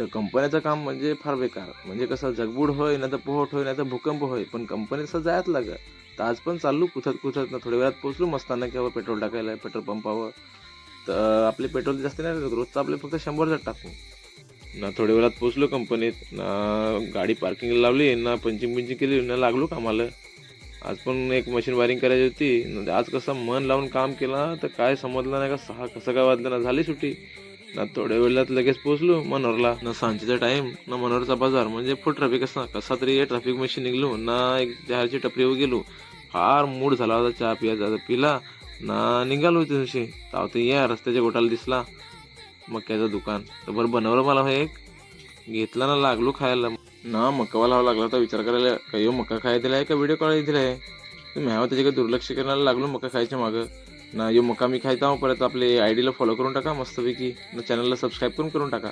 तर कंपनीचं काम म्हणजे फार बेकार. म्हणजे कसं जगबूड होय ना तर पोहट होय ना तर भूकंप होय, पण कंपनीचं जायच लाग. तर आज पण चाललो कुथत ना थोड्या वेळात पोहोचलो मस्तानक्यावर पेट्रोल टाकायला पेट्रोल पंपावर. तर आपले पेट्रोल जास्त नाही लागत, रोजचं आपले फक्त 100 टाकू ना. थोड्या वेळात पोहोचलो कंपनीत ना, गाडी पार्किंगला लावली ना, पंचिंग केली ना, लागलो कामाला. आज पण एक मशीन वायरिंग करायची होती. आज कसं मन लावून काम केलं तर काय समजलं नाही का 6 कसं काय वाजलं ना, झाली सुट्टी ना. थोड्या वेळात लगेच पोहोचलो मनोरला ना. सांजेचा टाइम ना, मनोरचा बाजार म्हणजे फुल ट्रॅफिक असं कसा तरी ट्रॅफिक मशीन निघलो ना, एक चहाची टपरीवर गेलो. फार मूड झाला होता चहा पियाचा, पिला ना निघालो दिवशी. तर या रस्त्याच्या गोटाला दिसला मक्याचं दुकान, तर बरं बनवलं मला हे एक घेतला ना, लागलो खायला ना. मक्का लावा लागला तर विचार करायला काही मक्का खायला दिलाय का व्हिडिओ कॉल दिलाय. तुम्ही ह्यावर त्याच्याकडे दुर्लक्ष करायला लागलो मक्का खायच्या मागं ना. यो मक्का मी खायचा परत आपले आयडीला फॉलो करून टाका मस्तपैकी ना, चॅनलला सबस्क्राईब करून टाका.